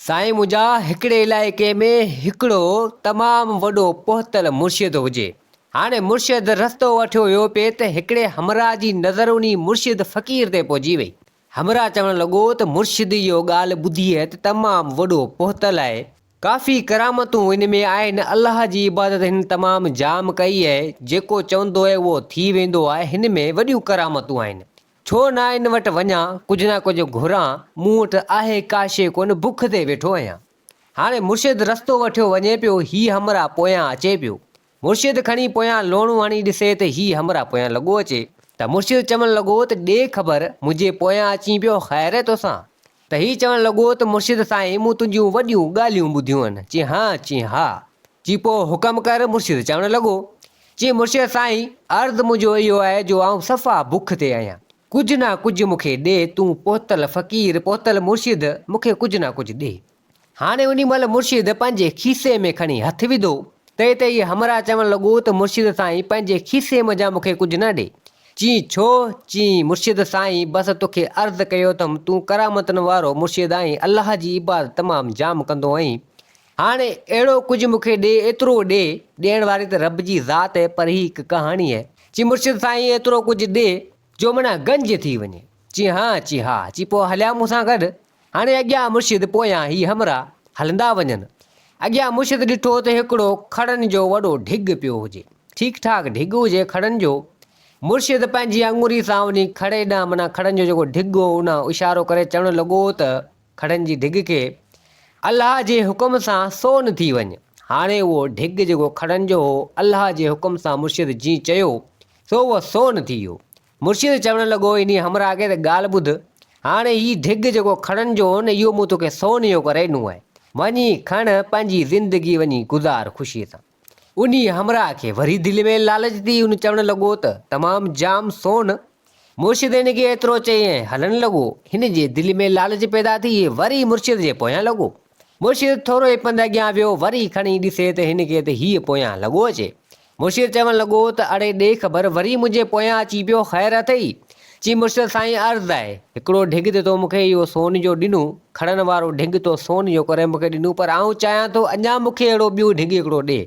साईं मुंहिंजा हिकिड़े इलाइक़े में हिकिड़ो तमामु वॾो पहुतल मुर्शिद हुजे। हाणे मुर्शिद रस्तो वठियो वियो पिए त हिकिड़े हमरा जी नज़र उन मुर्शिद फ़क़ीर ते पहुची वई। हमरा चवणु लॻो त मुर्शिद इहो ॻाल्हि ॿुधी आहे त तमामु वॾो पहुतल आहे, काफ़ी करामतूं हिन में आहिनि, अलाह जी इबादत हिन तमामु जाम कई आहे, जेको चवंदो आहे उहो थी वेंदो आहे, हिन में वॾियूं करामतूं आहिनि। छो न इन वटि वञा, कुझु न कुझु घुरां, मूं वटि आहे का शइ कोन, बुख ते वेठो आहियां। हाणे मुर्शिद रस्तो वठियो वञे पियो, हीउ हमरा पोयां अचे पियो। मुर्शिद खणी पोयां लोणू हणी ॾिसे त हीउ हमरा पोयां लॻो अचे। त मुर्शिद चवणु लॻो त ॾे ख़बर, मुंहिंजे पोयां अची पियो, ख़ैर आहे तोसां? त हीउ चवणु लॻो त मुर्शिद साईं, मूं तुंहिंजूं वॾियूं ॻाल्हियूं ॿुधियूं आहिनि। चई हा चई पोइ हुकम कर। मुर्शिद चवणु लॻो, चई मुर्शिद साईं, अर्ज़ु मुंहिंजो इहो आहे जो आउं सफ़ा बुख ते आहियां, कुझु न कुझु मूंखे ॾे, तूं पहुतल फ़क़ीर, पहुतल मुर्शिद, मूंखे कुझु न कुझु ॾे। हाणे उन महिल मुर्शिद पंहिंजे खीसे में खणी हथु विधो, त इहे हमरा चवणु लॻो त मुर्शिद साईं पंहिंजे खीसे मञा मूंखे कुझु न ॾे। चई छो? चई मुर्शिद साईं, बसि तोखे अर्ज़ु कयो अथमि, तूं करामतनि वारो मुर्शिद आहीं, अलाह जी इबादत तमामु जाम कंदो आहीं, हाणे अहिड़ो कुझु मूंखे ॾे, एतिरो ॾे, ॾियण वारी त रब जी ज़ात आहे, पर ही हिकु कहाणी आहे। चई मुर्शिद साईं एतिरो कुझु ॾे जो माना गंज थी वञे। चई हा। चई पोइ हलिया मूंसां गॾु। हाणे अॻियां मुर्शिद पोयां ही हमरा हलंदा वञनि। अॻियां मुर्शिद ॾिठो त हिकिड़ो खड़नि जो वॾो ढिघ पियो हुजे, ठीकु ठाक ढिघ हुजे खड़नि जो। मुर्शिद पंहिंजी आङुरी सां उन खड़े ॾांहुं, माना खड़नि जो जेको ढिघ हो, उन इशारो करे चवणु लॻो त खड़नि जी ढिघ खे अलाह जे हुकुम सां सोन थी वञे। हाणे उहो ढिघ जेको खड़नि जो हो, अलाह जे हुकुम सां मुर्शिद जीअं चयो सो उहो सोन थी वियो। मुर्शिद चवणु लॻो, इन हमरा खे त ॻाल्हि ॿुध, हाणे हीउ ढिघ जेको खड़नि जो हो न, इहो मूं तोखे सोन जो करे ॾिनो आहे, वञी खण, पंहिंजी ज़िंदगी वञी गुज़ार ख़ुशीअ सां। उन हमरा खे वरी दिलि में लालच थी, उन चवणु लॻो त तमामु जाम सोन। मुर्शिद हिन खे एतिरो चई ऐं हलणु लॻो। हिन जे दिलि में लालच पैदा थी, वरी मुर्शिद जे पोयां लॻो। मुर्शिद थोरो ई पंधु अॻियां वियो, वरी खणी ॾिसे त हिन खे त हीअ पोयां लॻो अचे। मुर्शिद चवणु लॻो त अड़े ॾे ख़बर, वरी मुंहिंजे पोयां अची पियो, ख़ैर अथई? चई मुर्शिद साईं, अर्ज़ु आहे, हिकिड़ो ढिघ ते तो मूंखे इहो सोन जो ॾिनो, खड़नि वारो ढिघ तो सोन जो करे मूंखे ॾिनो, पर आउं चाहियां थो अञा मूंखे अहिड़ो ॿियो ढिघ हिकिड़ो ॾे।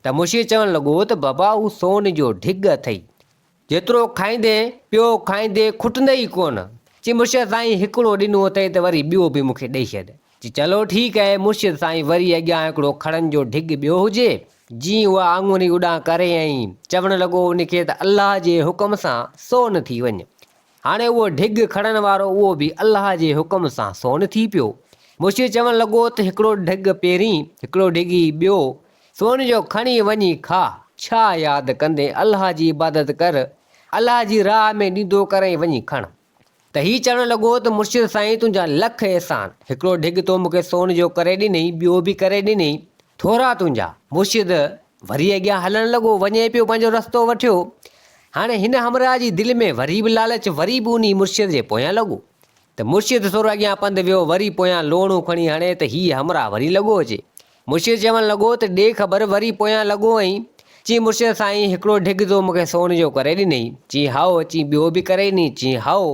त मुर्शिद चवणु लॻो त बाबा, हू सोन जो ढिघ अथई, जेतिरो खाईंदे पियो खाईंदे खुटंदे ई कोन। चई मुर्शिद साईं, हिकिड़ो ॾिनो अथई त वरी ॿियो बि मूंखे ॾेई छॾ। चई चलो ठीकु आहे। मुर्शिद साईं वरी अॻियां हिकिड़ो खड़नि जो ढिघ ॿियो हुजे, जीअं उहा आङुरी उॾां करे ऐं चवणु लॻो उन खे त अलाह जे हुकुम सां सोन थी वञे। हाणे उहो ढिघ खड़नि वारो उहो बि अलाह जे हुकुम सां सोन थी पियो। मुर्शिद चवणु लॻो त हिकिड़ो ढिघ पहिरीं, हिकिड़ो ढिघ ॿियो सोन जो खणी वञी खा, छा यादि कंदे, अलाह जी इबादत कर, अलाह जी राह में ॾींदो करे वञी खण। त हीउ चवणु लॻो त मुर्शिद साईं, तुंहिंजा लख एहसान, हिकिड़ो ढिघ तो मूंखे सोन जो करे ॾिनई, ॿियो बि करे ॾिनई, थोरा तुंहिंजा। मुर्शिद वरी अॻियां हलणु लॻो, वञे पियो, पंहिंजो रस्तो वठियो। हाणे हिन हमरा जी दिलि में वरी बि लालच, वरी बि उन मुर्शिद जे पोयां लॻो। त मुर्शिद थोरो अॻियां पंधु वियो, वरी पोयां लोणू खणी हणे त हीउ हमरा वरी लॻो अचे। मुर्शिद चवणु लॻो त ॾे ख़बर, वरी पोयां लॻो ऐं चई मुर्शिद साईं, हिकिड़ो ढिघ तो मूंखे सोन जो करे ॾिनई। चई हाओ। चई ॿियो बि करे ॾिनई। चई हाओ।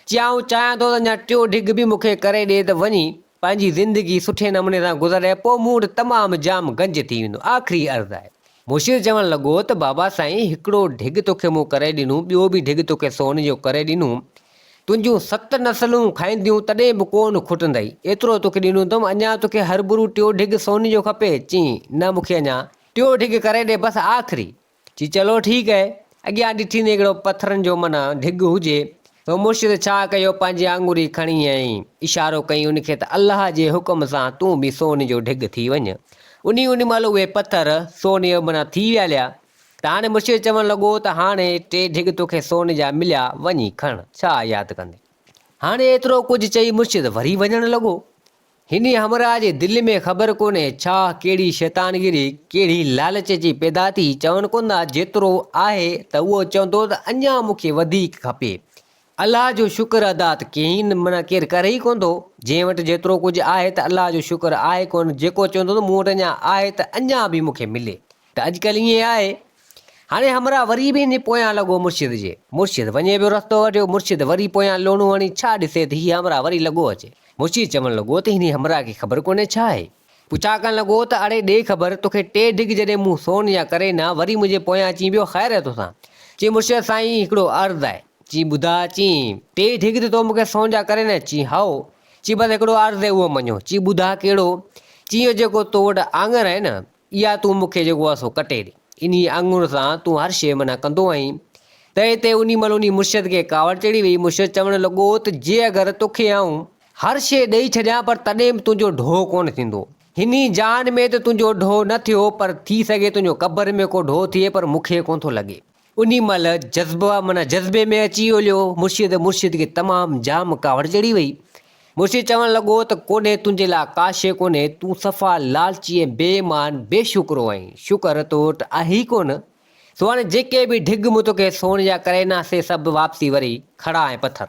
चई आउं चाहियां थो त अञा टियों ढिघ बि मूंखे करे ॾे, त वञी पंहिंजी ज़िंदगी सुठे नमूने सां गुज़ारे, पोइ मूं वटि तमामु जाम गंज थी वेंदो, आख़िरी अर्ज़ु आहे। मुर्शिद चवणु लॻो त बाबा साईं, हिकिड़ो ढिघ तोखे मूं करे ॾिनो, ॿियो बि ढिघ तोखे सोन जो करे ॾिनो, तुंहिंजूं 7 नसलूं खाईंदियूं तॾहिं बि कोन खुटंदई, एतिरो तोखे ॾिनो अथमि, अञा तोखे हरूभरू टियों ढिघ सोन जो खपे? चई न, मूंखे अञा टियों ढिघ करे ॾे, बसि आख़िरी। चई चलो ठीकु आहे। अॻियां ॾिठींदे हिकिड़ो पथरनि जो माना ढिघ हुजे, त मुर्शिद छा कयो, पंहिंजी आङुरी खणी ऐं इशारो कई उनखे त अलाह जे हुकुम सां तूं बि सोन जो ढिघ थी वञ। उन महिल उहे पथर सोन जो माना थी विया। त हाणे मुर्शिद चवणु लॻो त हाणे 3 ढिघ तोखे सोन जा मिलिया, वञी खण, छा यादि कंदे। हाणे एतिरो कुझु चई मुर्शिद वरी वञणु लॻो। हिन हमरा जे दिलि में ख़बर कोन्हे छा कहिड़ी शैतानगिरी, कहिड़ी लालच जी पैदा थी, चवनि कोन था जेतिरो आहे त उहो चवंदो त अञा मूंखे वधीक खपे। अलाह जो शुक्र अदा त केरु माना केरु करे ई कोन थो, जंहिं वटि जेतिरो कुझु आहे त अलाह जो शुक्र आहे कोन, जेको चवंदो त मूं वटि अञा आहे त अञा बि मूंखे मिले, त अॼुकल्ह ईअं आहे। हाणे हमरा वरी बि इन पोयां लॻो मुर्शिद जे। मुर्शिद वञे पियो, रस्तो वठियो, मुर्शिद वरी पोयां लोणू हणी छा ॾिसे त हीअ हमरा वरी लॻो अचे। मुर्शिद चवणु लॻो त हिन हमरा खे ख़बर कोन्हे छा आहे। पुछा करणु लॻो त अड़े ॾे ख़बर, तोखे 3 ढिग जॾहिं मूं सोन या करे न वरी मुंहिंजे पोयां अची वियो ख़ैर आहे तोसां। चई मुर्शिद साईं हिकिड़ो अर्ज़ु आहे। चई ॿुधा। चई 3 ढिग त तो मूंखे सोन जा करे न। चई हाओ। चई बसि हिकिड़ो अर्ज़ु आहे उहो मञो। चई ॿुधा कहिड़ो। चई इहो जेको तो वटि आङुर आहे न, इहा तूं मूंखे जेको आहे सो कटे ॾे। इन आङुर सां तूं हर शइ माना कंदो आहीं। त हिते उन महिल उन मुर्शिद खे कावड़ चढ़ी वई। मुर्शिद चवणु लॻो त जे अगरि तोखे आऊं हर शइ ॾेई छॾियां पर तॾहिं बि तुंहिंजो ढो कोन थींदो। हिन जान में त तुंहिंजो ढो न थियो, पर थी सघे तुंहिंजो क़बर में को ढो थिए, पर मूंखे कोन थो लॻे। उन महिल जज़्बे में अची वियो मुर्शिद खे तमामु जाम कावड़ चढ़ी वई। मुर्शिद चवणु लॻो त कोन्हे तुंहिंजे लाइ का शइ कोन्हे, तूं सफ़ा लालची ऐं बेईमान बेशुक्रो आहीं। शुक्र तो वटि आहे ई कोन। सो हाणे जेके बि ढिग मूं तोखे सोन जा करे न से सभु वापसी वरी खड़ा ऐं पथर।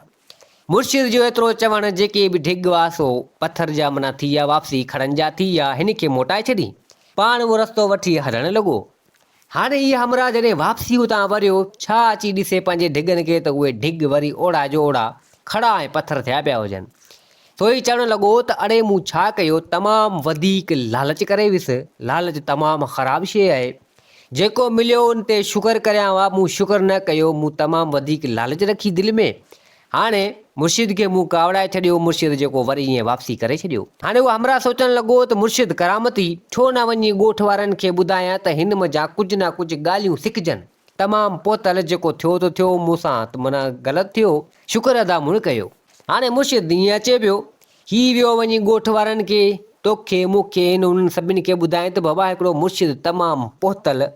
मुर्शिद जो एतिरो चवणु जेके बि ढिग हुआ सो पथर जा माना थी विया वापसी, खड़नि जा थी विया। हिन खे मोटाए छॾी, पाण उहो रस्तो वठी हलणु लॻो। हाणे इहे हमरा जॾहिं वापसी उतां वरियो, छा अची ॾिसे पंहिंजे ढिगनि खे त उहे ढिग वरी ओड़ा जो ओड़ा खड़ा ऐं पथर थिया पिया हुजनि। सो ई चवणु लॻो त अड़े मूं छा कयो, तमामु वधीक लालच करे वियुसि। लालच तमामु ख़राबु शइ आहे। जेको मिलियो उन ते शुक्र करियां हुआ, मूं शुक्र न कयो, मूं तमामु वधीक लालच रखी दिलि में। हाणे मुर्शिद खे मूं कावड़ाए छॾियो। मुर्शिद जेको वरी ईअं वापसी करे छॾियो। हाणे उहो हमरा सोचणु लॻो त मुर्शिद करामती, छो न वञी ॻोठ वारनि खे ॿुधायां त हिन मज़ा कुझु न कुझु ॻाल्हियूं सिखजनि। तमामु पोतल जेको थियो त थियो, मूंसां त माना ग़लति थियो, शुक्र अदा मूं कयो। हाणे मुर्शिद ईअं अचे पियो, हीउ वियो वञी ॻोठ वारनि खे, तोखे मूंखे उन्हनि सभिनी खे ॿुधाए त बाबा हिकिड़ो मुर्शिद तमामु पोतल,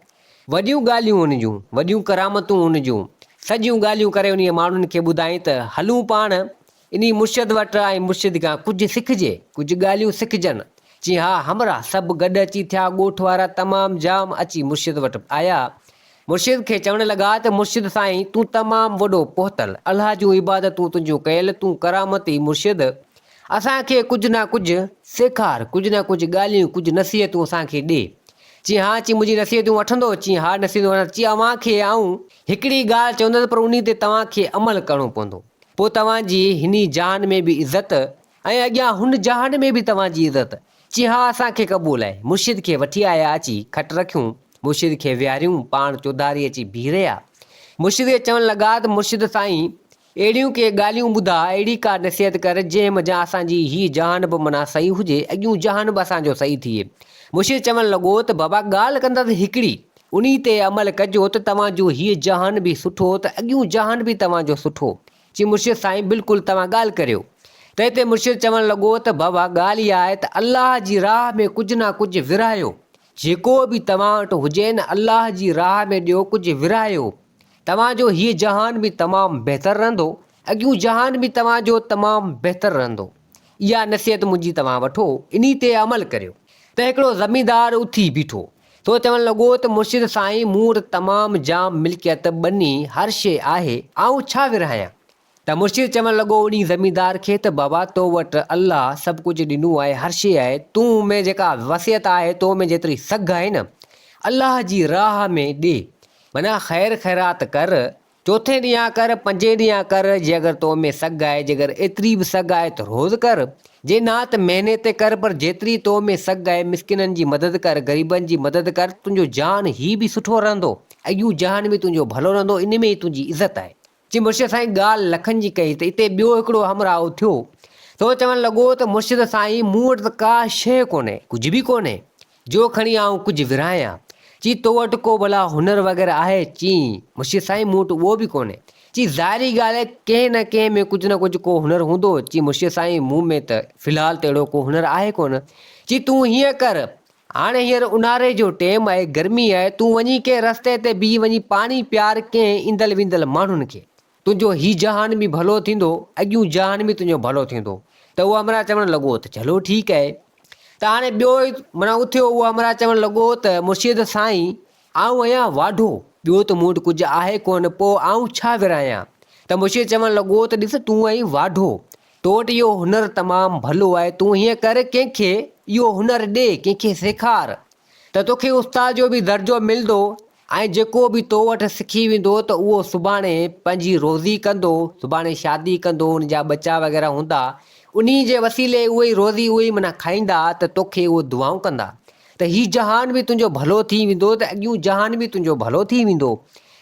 वॾियूं ॻाल्हियूं उन जूं, वॾियूं करामतूं उन जूं, सॼियूं ॻाल्हियूं करे उन माण्हुनि खे ॿुधाई त हलूं पाण इन मुर्शिद वटि ऐं मुर्शिद खां कुझु सिखिजे, कुझु ॻाल्हियूं सिखजनि। चई हा हमरा सभु गॾु अची थिया। ॻोठ वारा तमामु जाम अची मुर्शिद वटि आया। मुर्शिद खे चवणु लॻा त मुर्शिद साईं तूं तमामु वॾो पोतल, अलाह जूं इबादतूं तुंहिंजूं कयल, तूं करामती मुर्शिद, असांखे कुझु न कुझु सेखार, कुझु न कुझु ॻाल्हियूं, कुझु नसीहतूं असांखे ॾे। चई हा। चई मुंहिंजी नसीहतूं वठंदो। चई हा नसीहतूं वठंदो। चई अव्हांखे आऊं हिकिड़ी ॻाल्हि चवंदुसि, पर उन ते तव्हांखे अमल करिणो पवंदो, पोइ तव्हांजी हिन जहान में बि इज़त ऐं अॻियां हुन जहान में बि तव्हांजी इज़त। चई हा असांखे क़बूल आहे। मुर्शिद खे वठी आया, अची खट रखियूं, मुर्शिद खे विहारियूं, पाण चौधारी अची बीह रहिया। मुर्शिद खे चवणु लॻा त मुर्शिद साईं अहिड़ियूं के ॻाल्हियूं ॿुधा, अहिड़ी का नसीहत कर जंहिं मज़ा असांजी हीअ जहान बि माना सही हुजे, अॻियूं जहान बि असांजो सही थिए। मुर्शिद चवणु लॻो त बाबा ॻाल्हि कंदसि हिकिड़ी, उन ते अमल कजो त तव्हांजो हीअ जहान बि सुठो, त अॻियूं जहान बि तव्हांजो सुठो। चई मुर्शिद साईं बिल्कुलु तव्हां ॻाल्हि करियो। त हिते मुर्शिद चवणु लॻो त बाबा ॻाल्हि इहा आहे त अलाह जी राह में कुझु न कुझु विरायो, जेको बि तव्हां वटि हुजे न अलाह जी राह में ॾियो, कुझु विरायो, तव्हांजो हीअ जहान बि तमामु बहितरु रहंदो, अॻियूं जहान बि तव्हांजो तमामु बहितरु रहंदो। इहा नसीहत मुंहिंजी तव्हां वठो, इन ते अमल करियो। त हिकिड़ो ज़मींदार उथी बीठो, तो चवणु लॻो त मुर्शिद साईं मूं वटि तमामु जाम मिल्कियत, ॿनी, हर शइ आहे, आऊं छा विरहायां। त मुर्शिद चवणु लॻो उन ज़मींदार खे त बाबा तो वटि अलाह सभु कुझु ॾिनो आहे, हर शइ आहे, तूं में जेका वसियत आहे, तो में जेतिरी सघ आहे न, अलाह जी राह में ॾे, माना ख़ैर ख़ैरात कर। चोथे ॾींहुं कर, पंजे ॾींहुं कर, जे अगरि तो में सघ आहे, जे अगरि एतिरी बि सघ आहे त रोज़ कर, जे ना त महीने ते कर, पर जेतिरी तो में सघ आहे मिसकिननि जी मदद कर, ग़रीबनि जी मदद कर। तुंहिंजो जान ही बि सुठो रहंदो, अॻियूं जहान बि तुंहिंजो भलो रहंदो, इन में ई तुंहिंजी इज़त आहे। चई मुर्शिद साईं ॻाल्हि लखनि जी कई। त हिते ॿियो हिकिड़ो हमराहो थियो। तो चवणु लॻो त मुर्शिद साईं मूं वटि त का शइ कोन्हे, कुझु बि कोन्हे, जो खणी आऊं कुझु विरहायां। चई तो वटि को भला हुनर वग़ैरह आहे। चई मुर्शिद साईं मूं वटि उहो बि कोन्हे। चई ज़ाहिरी ॻाल्हि आहे कंहिं न कंहिं में कुझु न कुझु को हुनर हूंदो। चई मुर्शिद साईं मूं में त फ़िलहालु त अहिड़ो को हुनर आहे कोन। चई तूं हीअं कर, हाणे हींअर ऊन्हारे जो टाइम आहे, गर्मी आहे, तूं वञी कंहिं रस्ते ते बीह वञी पाणी प्यार कंहिं ईंदल विंदल माण्हुनि खे, तुंहिंजो ही जहान बि भलो थींदो, अॻियूं जहान बि तुंहिंजो भलो थींदो। त उहो हमरा चवणु लॻो त चलो ठीकु आहे। त हाणे ॿियो माना उथियो, उहो हमरा चवणु लॻो त मुर्शिद साईं आऊं आहियां वाढो, ॿियो त मूं वटि कुझु आहे कोन, पोइ आऊं छा विरहायां। त मुर्शिद चवणु लॻो त ॾिस तूं आई वाढो, तो वटि इहो हुनर तमामु भलो आहे, तूं हीअं कर कंहिंखे इहो हुनर ॾे, कंहिंखे सेखार, त तोखे उस्ताद जो बि दर्जो मिलंदो, ऐं जेको बि तो वटि सिखी वेंदो त उहो सुभाणे पंहिंजी रोज़ी कंदो, सुभाणे शादी कंदो, हुन जा ॿचा वग़ैरह हूंदा, उन्ही जे वसीले उहे रोज़ी उहे माना खाईंदा त तोखे उहे दुआऊं कंदा त हीउ जहान बि तुंहिंजो भलो थी वेंदो, त अॻियूं जहान बि तुंहिंजो भलो थी वेंदो।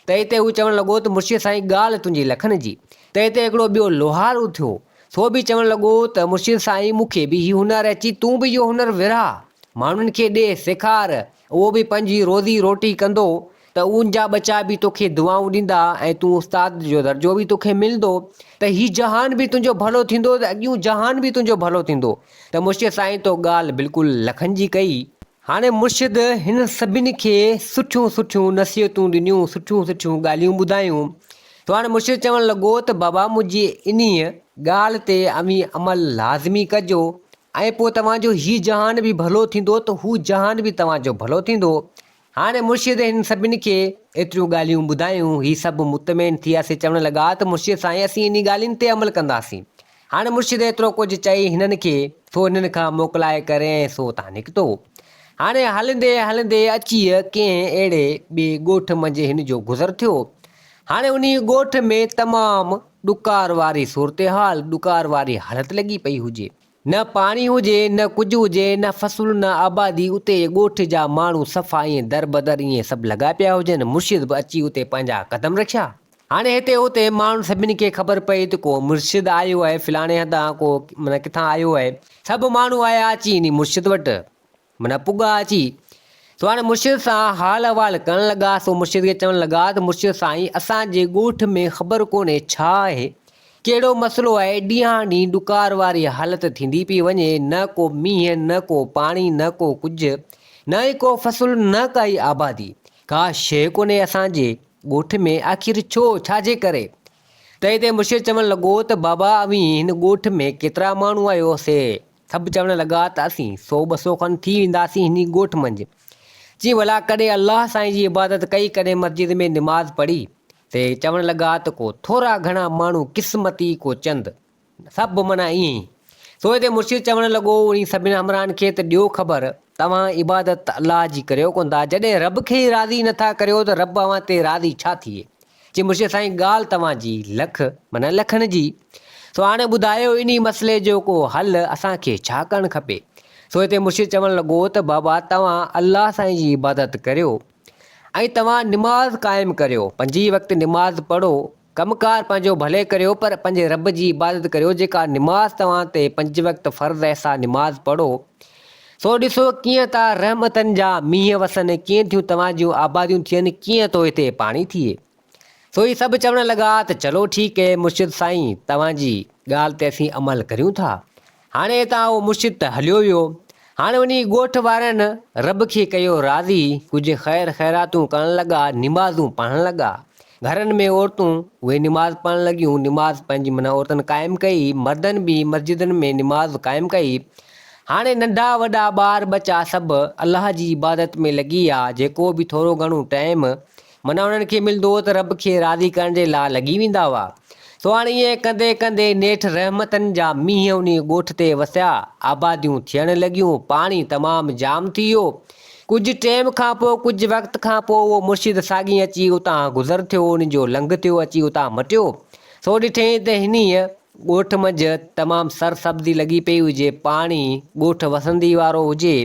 त हिते हू चवणु लॻो त मुर्शिद साईं ॻाल्हि तुंहिंजी लखनि जी। त हिते हिकिड़ो ॿियो लोहारू थियो, सो बि चवणु लॻो त मुर्शिद साईं मूंखे बि हीउ हुनरु अची, तूं बि इहो हुनरु विरहाए माण्हुनि खे ॾे सेखार, उहो बि पंहिंजी रोज़ी रोटी कंदो त उनजा बचा बि तोखे दुआऊं ॾींदा ऐं तूं उस्ताद जो दर्जो बि तोखे मिलंदो, त हीउ जहान बि तुंहिंजो भलो थींदो त अॻियूं जहान बि तुंहिंजो भलो थींदो। त मुर्शिद साईं तो ॻाल्हि बिल्कुलु लखनि जी कई। हाणे मुर्शिद हिन सभिनी खे सुठियूं सुठियूं नसीहतूं ॾिनियूं, सुठियूं सुठियूं ॻाल्हियूं ॿुधायूं। त हाणे मुर्शिद चवणु लॻो त बाबा मुंहिंजी इन्हीअ ॻाल्हि ते अमी अमल लाज़मी कजो ऐं पोइ तव्हांजो हीउ जहान बि भलो थींदो त हू जहान बि तव्हांजो भलो थींदो। हाणे मुर्शिद हिन सभिनी खे एतिरियूं ॻाल्हियूं ॿुधायूं, हीअ सभु मुतमइन थी वियासीं, चवणु लॻा त मुर्शिद साईं असीं इन ॻाल्हियुनि ते अमल कंदासीं। हाणे मुर्शिद एतिरो कुझु चई हिननि खे, सो हिननि खां मोकिलाए करे सो तां निकितो। हाणे हलंदे हलंदे अची कंहिं अहिड़े ॿिए ॻोठ मंझि हिन जो गुज़र थियो। हाणे उन ॻोठ में तमामु ॾुकार वारी सूरत हाल, ॾुकार वारी हालति लॻी पई हुजे, न पाणी हुजे, न कुझु हुजे, न फ़सुलु, न आबादी। उते ॻोठ जा माण्हू सफ़ा ईअं दर बदर ईअं सभु लॻा पिया हुजनि। मुर्शिद बि अची उते पंहिंजा क़दम रखिया। हाणे हिते उते माण्हू सभिनी खे ख़बर पई त को मुर्शिद आयो आहे, फलाणे हंधां को माना किथां आयो आहे। सभु माण्हू आया अची इन मुर्शिद वटि, माना पुॻा अची। सो हाणे मुर्शिद सां हाल अहिवाल करणु लॻा। सो मुर्शिद खे चवणु लॻा त मुर्शिद साईं असांजे ॻोठ में ख़बर कोन्हे छा आहे, कहिड़ो मसइलो आहे, ॾींहं ॾींहुं ॾुकार वारी हालति थींदी पई वञे, न को मींहुं, न को पाणी, न को कुझु, न ई को फ़सुलु, न काई आबादी, का शइ कोन्हे असांजे ॻोठ में, आख़िर छो, छाजे करे? त हिते मुर्शिद चवणु लॻो त बाबा अवी हिन ॻोठ में केतिरा माण्हू आयोसीं? सभु चवणु लॻा त असीं 100-200 खनि थी वेंदासीं हिन ॻोठ मंझि। जी भला कॾहिं अलाह साईं जी इबादत कई, कॾहिं मस्जिद में निमाज़ पढ़ी। ते चवणु लॻा त को थोरा घणा माण्हू क़िस्मती को चंद, सभु माना ईअं ई। सो हिते मुर्शिद चवणु लॻो उन सभिनी हमराहनि खे त ॾियो ख़बर, तव्हां इबादत अलाह जी करियो कोन था, जॾहिं रब खे ई राज़ी नथा करियो त रब अव्हां ते राज़ी छा थिए? जी मुर्शिद साईं ॻाल्हि तव्हांजी लख माना लखनि जी। सो हाणे ॿुधायो इन मसइले जो को हल असांखे छा करणु खपे? सो हिते मुर्शिद चवणु लॻो त बाबा तव्हां अलाह साईं जी इबादत करियो ऐं तव्हां निमाज़ क़ाइमु करियो, 5 वक़्त निमाज़ पढ़ो, कमुकार पंहिंजो भले करियो, पर पंहिंजे रब जी इबादत करियो। जेका निमाज़ तव्हां ते 5 वक़्त फ़र्ज़ ऐसा निमाज़ पढ़ो। सो ॾिसो कीअं था रहमतनि जा मींहं वसनि, कीअं थियूं तव्हां जूं आबादियूं थियनि, कीअं थो हिते पाणी थिए। सो ही सभु चवणु लॻा त चलो ठीकु है मुर्शिद साईं, तव्हांजी ॻाल्हि ते असीं अमल करियूं था। हाणे हितां उहो मुर्शिद त हलियो वियो। हाणे उन ॻोठ वारनि रब खे कयो राज़ी, कुझु ख़ैर ख़ैरातूं करणु लॻा, निमाज़ूं पढ़णु लॻा। घरनि में औरतूं उहे निमाज़ पढ़णु लॻियूं, निमाज़ पंहिंजी माना औरतुनि क़ाइमु कई, मर्दनि बि मस्जिदनि में निमाज़ क़ाइमु कई। हाणे नंढा वॾा ॿार बचा सभु अलाह जी इबादत में लॻी विया। जेको बि थोरो घणो टाइम माना उन्हनि खे मिलंदो त रब खे राज़ी करण जे लाइ लॻी वेंदा हुआ। सो हाणे ईअं कंदे कंदे नेठि रहमतनि जा मींहं उन ॻोठ ते वसिया, आबादियूं थियणु लॻियूं, पाणी तमामु जाम थी वियो। कुझु टाइम खां पोइ, कुझु वक़्त खां पोइ उहो मुर्शिद साॻी अची उतां गुज़र थियो, उन जो लंघ थियो, अची उतां मटियो। सो ॾिठईं त हिन ॻोठ मंझि तमामु सरसब्ज़ी लॻी पई हुजे, पाणी ॻोठ वसंदी वारो हुजे।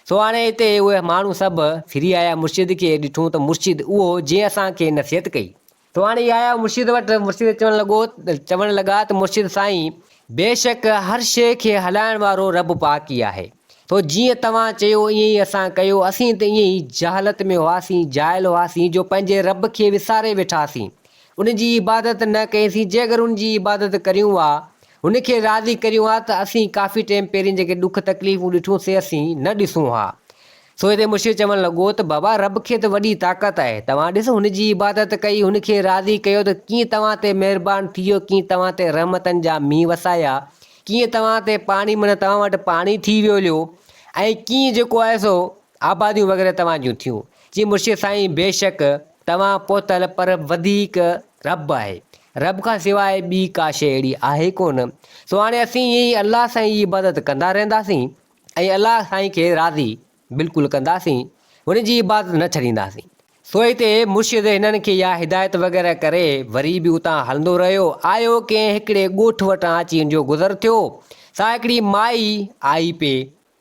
सो हाणे हिते उहे माण्हू सभु फिरी आया मुर्शिद खे, ॾिठूं त मुर्शिद उहो जीअं असांखे नसीहत कई। तो हाणे आया मुर्शिद वटि, मुर्शिद चवणु लॻा त मुर्शिद साईं बेशक हर शइ खे हलाइण वारो रब पाक ई आहे। तो जीअं तव्हां चयो ईअं ई असां कयो। असीं त ईअं ई जहालत में हुआसीं, जाइल हुआसीं, जो पंहिंजे रब खे विसारे वेठासीं, उन जी इबादत न कईसीं। जे अगरि उन जी इबादत करियूं आहे, हुनखे राज़ी करियूं आहे, त असीं काफ़ी टाइम पहिरीं जेके ॾुख तकलीफ़ूं ॾिठूंसीं असीं न ॾिसूं हा। सो हिते मुर्शिद चवणु लॻो त बाबा रब खे त वॾी ताक़त आहे, तव्हां ॾिसो हुन जी इबादत कई, हुनखे राज़ी कयो त कीअं तव्हां ते महिरबानी थी वियो, कीअं तव्हां ते रहमतनि जा मींहं वसाया, कीअं तव्हां ते पाणी माना तव्हां वटि पाणी थी वियो ऐं कीअं जेको आहे सो आबादियूं वग़ैरह तव्हां जूं थियूं। जी मुर्शिद साईं बेशक तव्हां पोतल, पर वधीक रब आहे, रब खां सवाइ ॿी का शइ अहिड़ी आहे कोन। सो हाणे असीं ईअं ई अलाह साईं जी इबादत कंदा रहंदासीं ऐं अलाह साईं खे राज़ी बिल्कुलु कंदासीं, हुन जी इबादत न छॾींदासीं। सो हिते मुर्शिद हिननि खे इहा हिदायत वग़ैरह करे वरी बि उतां हलंदो रहियो। आयो कंहिं हिकिड़े ॻोठ वटां अची जो गुज़र थियो। सा हिकिड़ी माई आई पे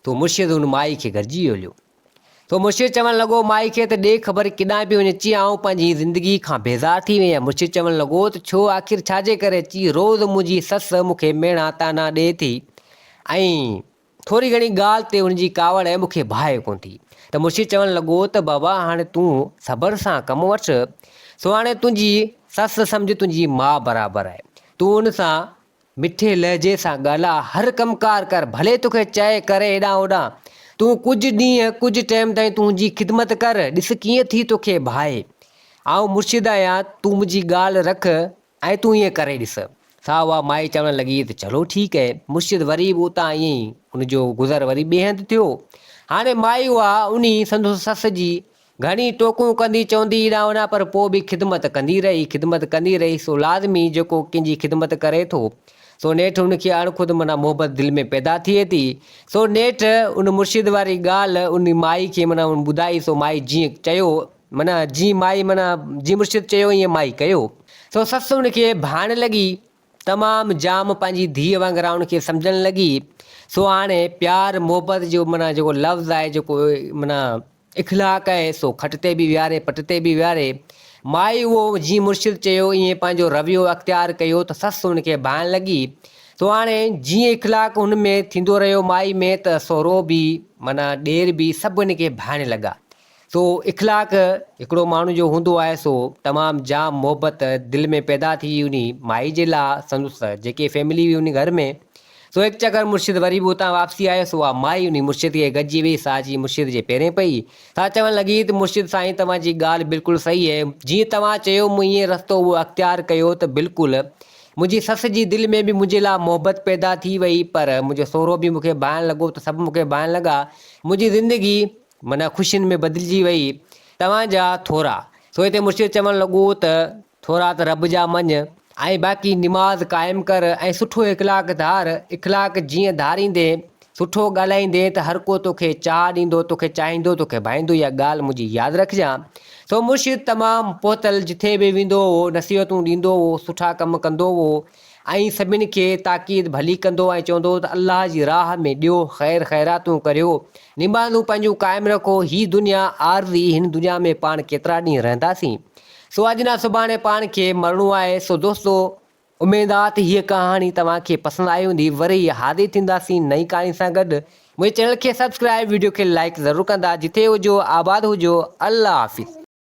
तो मुर्शिद हुन माई खे गॾिजी हलियो। तो मुर्शिद चवणु लॻो माई खे त ॾे ख़बर किॾां पियो वञे। चई आउं पंहिंजी ज़िंदगी खां बेज़ार थी वई आहियां। मुर्शिद चवणु लॻो त छो आख़िर छाजे करे? चई रोज़ु मुंहिंजी ससु मूंखे मेणा ताना ॾिए थी ऐं थोरी घणी ॻाल्हि ते हुनजी कावड़ आहे, मूंखे भाए कोन थी। त मुर्शिद चवणु लॻो त बाबा हाणे तूं सब्र सां कमु वठि। सो हाणे तुंहिंजी ससु सम्झ तुंहिंजी माउ बराबरि आहे। तूं हुन सां मिठे लहजे सां ॻाल्हाए, हर कमकार कर, भले तोखे चए करे हेॾां होॾां। तूं कुझु ॾींहं कुझु टाइम ताईं तुंहिंजी ख़िदमत कर, ॾिस कीअं थी तोखे भाए। आउं मुर्शिद आहियां, तूं मुंहिंजी ॻाल्हि रख ऐं तूं ईअं करे ॾिस। सा उहा माई चवणु लॻी त चलो ठीकु आहे। मुर्शिद वरी बि उतां ईअं ई हुनजो गुज़र वरी ॿिए हंधि थियो। हाणे माई उहा उन संदसि ससु जी घणी टोकूं कंदी चवंदी हेॾां होॾां, पर पोइ बि ख़िदमत कंदी रही। सो लाज़मी जेको कंहिंजी ख़िदमत करे थो सो नेठि हुनखे अणखुद माना मोहबत दिलि में पैदा थिए थी। सो नेठि उन मुर्शिद वारी ॻाल्हि उन माई खे माना ॿुधाई। सो माई जीअं चयो माना जीअं मुर्शिद चयो ईअं माई कयो। सो ससु हुनखे भाइणु लॻी, तमामु जाम पंहिंजी धीअ वांगुरु हुनखे सम्झणु लॻी। सो हाणे प्यार मोहबत जो माना जेको लफ़्ज़ आहे, जेको माना इख़लाक़ आहे, सो खट ते बि विहारे पट ते बि विहारे। माई उहो जीअं मुर्शिद चयो ईअं पंहिंजो रवैयो अख़्तियार कयो त ससु हुनखे भाइणु लॻी। सो हाणे जीअं इख़लाक़ हुन में थींदो रहियो माई में, त सहुरो बि माना ॾेर बि सभु हिनखे भाइणु लॻा। सो इख़लाक़ हिकिड़ो माण्हू जो हूंदो आहे सो तमामु जाम मोहबत दिलि में पैदा थी उन माई जे लाइ। संदसि जेके फैमिली हुई उन घर में। सो हिकु चकर मुर्शिद वरी बि उतां वापसी आयो। सो उहा माई उन मुर्शिद खे गॾिजी वई। सा जी मुर्शिद जे पेरें पई। सा चवणु लॻी त मुर्शिद साईं तव्हांजी ॻाल्हि बिल्कुलु सही आहे। जीअं तव्हां चयो मूं ईअं रस्तो उहो अख़्तियार कयो त बिल्कुलु मुंहिंजी ससु जी दिलि में बि मुंहिंजे लाइ मोहबत पैदा थी वई, पर मुंहिंजो सहुरो बि मूंखे भाइणु लॻो त सभु मूंखे भाइणु लॻा। मुंहिंजी ज़िंदगी माना ख़ुशियुनि में बदिलिजी वई तव्हांजा थोरा। सो हिते मुर्शिद चवणु लॻो त थोरा त रब जा मञ ऐं बाक़ी निमाज़ क़ाइमु कर ऐं सुठो इख़लाक़ धार। इख़लाक़ जीअं धारींदे, सुठो ॻाल्हाईंदे त हर को तोखे चाह ॾींदो, तोखे चाहींदो, तोखे भाईंदो। इहा ॻाल्हि मुंहिंजी यादि रखजांइ। सो मुर्शिद तमामु पहुतल जिथे बि वेंदो हुओ नसीहतूं ॾींदो हुओ, सुठा कमु कंदो हुओ ऐं सभिनी खे ताक़ीद भली कंदो ऐं चवंदो त अल्लाह जी राह में ॾियो, ख़ैर ख़ैरातूं करियो, निमाज़ूं पंहिंजूं क़ाइमु रखो। हीअ दुनिया आरज़ी, हिन दुनिया में पाण केतिरा ॾींहं रहंदासीं। सो अॼु न सुभाणे पाण खे मरणो आहे। सो दोस्तो उमेदु आहे त हीअ कहाणी तव्हांखे पसंदि आई हूंदी। वरी हाज़िर थींदासीं नई कहाणी सां गॾु। मुंहिंजे चैनल खे सब्सक्राइब, वीडियो खे लाइक ज़रूरु कंदा। जिथे हुजो आबाद हुजो। अल्लाह हाफ़िज़।